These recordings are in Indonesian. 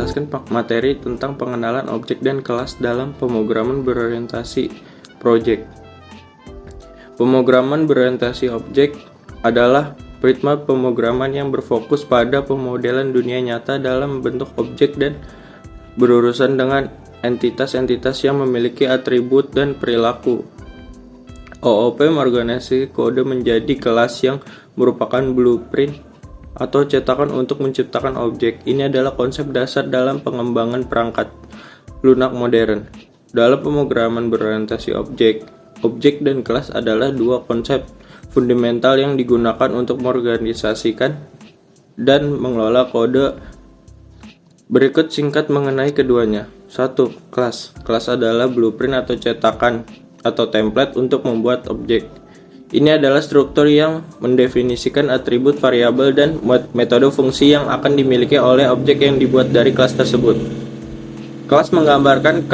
menjelaskan materi tentang pengenalan objek dan kelas dalam pemrograman berorientasi project. Pemrograman berorientasi objek adalah ritme pemrograman yang berfokus pada pemodelan dunia nyata dalam bentuk objek dan berurusan dengan entitas-entitas yang memiliki atribut dan perilaku. OOP mengorganisasi kode menjadi kelas yang merupakan blueprint atau cetakan untuk menciptakan objek. Ini adalah konsep dasar dalam pengembangan perangkat lunak modern. Dalam pemrograman berorientasi objek, objek dan kelas adalah dua konsep fundamental yang digunakan untuk mengorganisasikan dan mengelola kode. Berikut singkat mengenai keduanya. 1. Kelas. Kelas adalah blueprint atau cetakan atau template untuk membuat objek. Ini adalah struktur yang mendefinisikan atribut, variabel, dan metode fungsi yang akan dimiliki oleh objek yang dibuat dari kelas tersebut. Kelas menggambarkan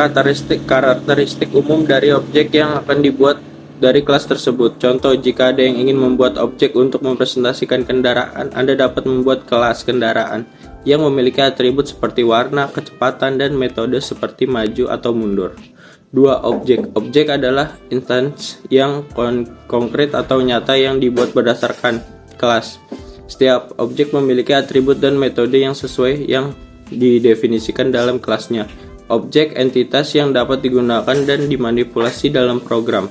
karakteristik umum dari objek yang akan dibuat dari kelas tersebut. Contoh, jika ada yang ingin membuat objek untuk mempresentasikan kendaraan, Anda dapat membuat kelas kendaraan yang memiliki atribut seperti warna, kecepatan, dan metode seperti maju atau mundur. 2. Objek. Objek adalah instance yang konkret atau nyata yang dibuat berdasarkan kelas. Setiap objek memiliki atribut dan metode yang sesuai yang didefinisikan dalam kelasnya. Objek entitas yang dapat digunakan dan dimanipulasi dalam program.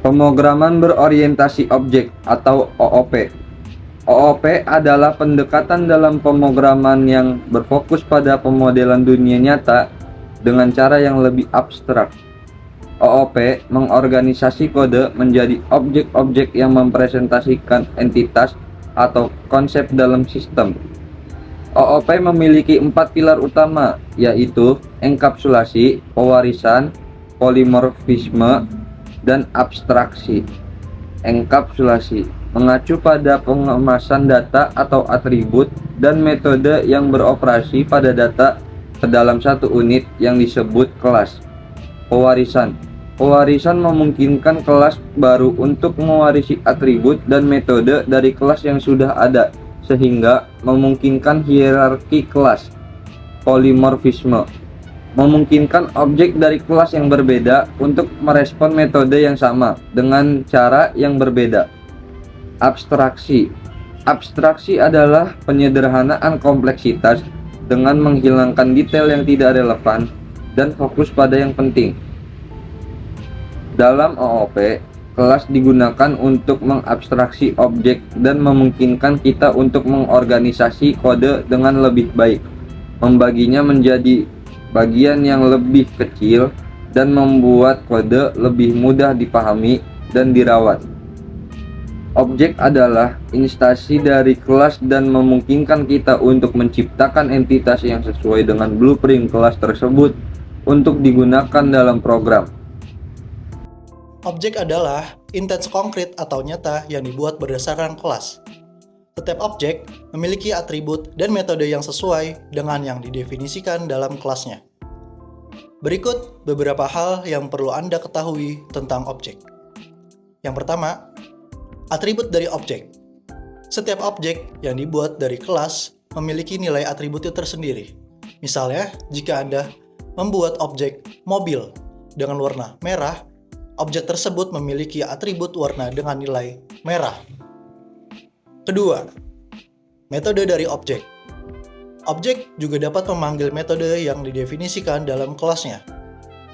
Pemrograman berorientasi objek atau OOP. OOP adalah pendekatan dalam pemrograman yang berfokus pada pemodelan dunia nyata dengan cara yang lebih abstrak. OOP mengorganisasi kode menjadi objek-objek yang mempresentasikan entitas atau konsep dalam sistem. OOP memiliki 4 pilar utama, yaitu enkapsulasi, pewarisan, polimorfisme, dan abstraksi. Enkapsulasi mengacu pada pengemasan data atau atribut dan metode yang beroperasi pada data ke dalam satu unit yang disebut kelas. Pewarisan. Pewarisan memungkinkan kelas baru untuk mewarisi atribut dan metode dari kelas yang sudah ada, sehingga memungkinkan hierarki kelas. Polimorfisme memungkinkan objek dari kelas yang berbeda untuk merespon metode yang sama dengan cara yang berbeda. Abstraksi. Abstraksi adalah penyederhanaan kompleksitas dengan menghilangkan detail yang tidak relevan dan fokus pada yang penting. Dalam OOP, kelas digunakan untuk mengabstraksi objek dan memungkinkan kita untuk mengorganisasi kode dengan lebih baik, membaginya menjadi bagian yang lebih kecil, dan membuat kode lebih mudah dipahami dan dirawat. Objek adalah instansi dari kelas dan memungkinkan kita untuk menciptakan entitas yang sesuai dengan blueprint kelas tersebut untuk digunakan dalam program. Objek adalah instance konkret atau nyata yang dibuat berdasarkan kelas. Setiap objek memiliki atribut dan metode yang sesuai dengan yang didefinisikan dalam kelasnya. Berikut beberapa hal yang perlu Anda ketahui tentang objek. Yang pertama, atribut dari objek. Setiap objek yang dibuat dari kelas memiliki nilai atributnya tersendiri. Misalnya, jika Anda membuat objek mobil dengan warna merah, objek tersebut memiliki atribut warna dengan nilai merah. Kedua, metode dari objek. Objek juga dapat memanggil metode yang didefinisikan dalam kelasnya.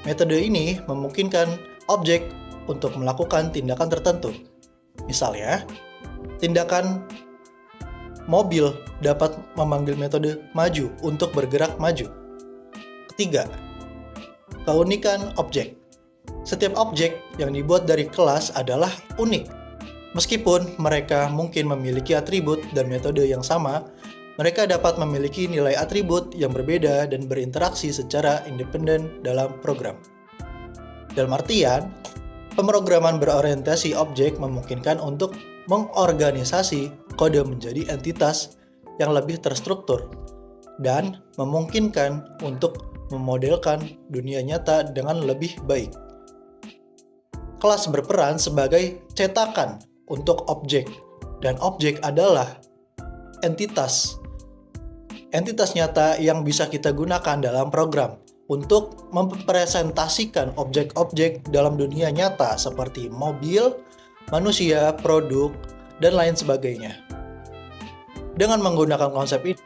Metode ini memungkinkan objek untuk melakukan tindakan tertentu. Misalnya, tindakan mobil dapat memanggil metode maju untuk bergerak maju. Ketiga, keunikan objek. Setiap objek yang dibuat dari kelas adalah unik. Meskipun mereka mungkin memiliki atribut dan metode yang sama, mereka dapat memiliki nilai atribut yang berbeda dan berinteraksi secara independen dalam program. Dalam artian, pemrograman berorientasi objek memungkinkan untuk mengorganisasi kode menjadi entitas yang lebih terstruktur dan memungkinkan untuk memodelkan dunia nyata dengan lebih baik. Kelas berperan sebagai cetakan untuk objek, dan objek adalah entitas. entitas nyata yang bisa kita gunakan dalam program untuk mempresentasikan objek-objek dalam dunia nyata seperti mobil, manusia, produk, dan lain sebagainya. Dengan menggunakan konsep ini,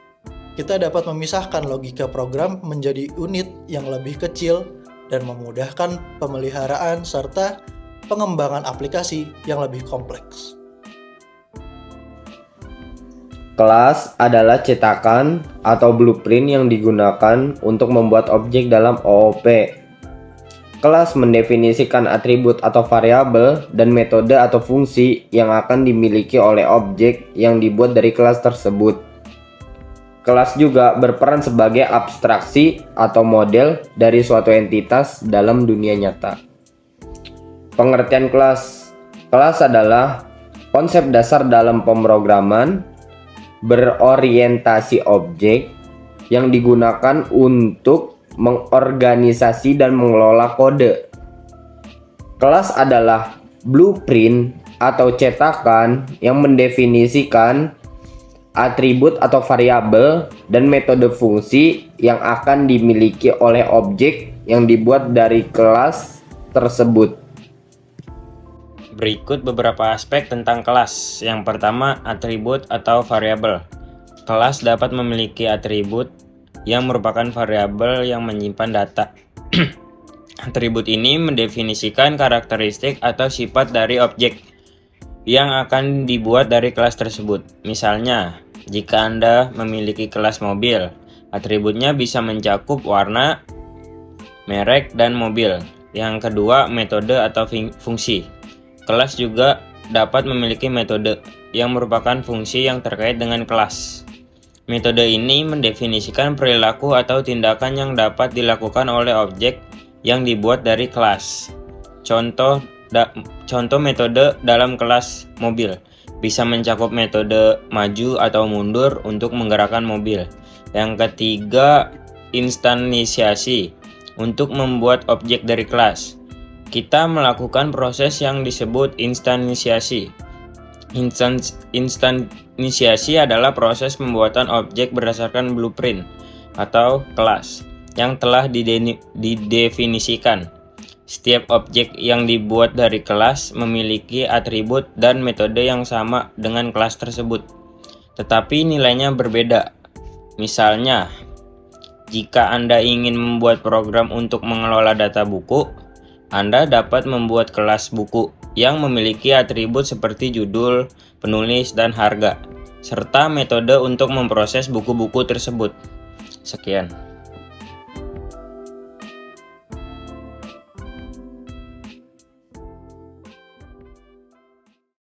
kita dapat memisahkan logika program menjadi unit yang lebih kecil dan memudahkan pemeliharaan serta pengembangan aplikasi yang lebih kompleks. Kelas adalah cetakan atau blueprint yang digunakan untuk membuat objek dalam OOP. Kelas mendefinisikan atribut atau variabel dan metode atau fungsi yang akan dimiliki oleh objek yang dibuat dari kelas tersebut. Kelas juga berperan sebagai abstraksi atau model dari suatu entitas dalam dunia nyata. Pengertian kelas. Kelas adalah konsep dasar dalam pemrograman berorientasi objek yang digunakan untuk mengorganisasi dan mengelola kode. Kelas adalah blueprint atau cetakan yang mendefinisikan atribut atau variabel dan metode fungsi yang akan dimiliki oleh objek yang dibuat dari kelas tersebut. Berikut beberapa aspek tentang kelas. Yang pertama, atribut atau variabel. Kelas dapat memiliki atribut yang merupakan variabel yang menyimpan data. Atribut ini mendefinisikan karakteristik atau sifat dari objek yang akan dibuat dari kelas tersebut. Misalnya, jika Anda memiliki kelas mobil, atributnya bisa mencakup warna, merek, dan mobil. Yang kedua, metode atau fungsi. Kelas juga dapat memiliki metode yang merupakan fungsi yang terkait dengan kelas. Metode ini mendefinisikan perilaku atau tindakan yang dapat dilakukan oleh objek yang dibuat dari kelas. Contoh metode dalam kelas mobil bisa mencakup metode maju atau mundur untuk menggerakkan mobil. Yang ketiga, instansiasi. Untuk membuat objek dari kelas, kita melakukan proses yang disebut instansiasi. Instansiasi adalah proses pembuatan objek berdasarkan blueprint atau kelas yang telah didefinisikan. Setiap objek yang dibuat dari kelas memiliki atribut dan metode yang sama dengan kelas tersebut, tetapi nilainya berbeda. Misalnya, jika Anda ingin membuat program untuk mengelola data buku, Anda dapat membuat kelas buku yang memiliki atribut seperti judul, penulis, dan harga, serta metode untuk memproses buku-buku tersebut. Sekian.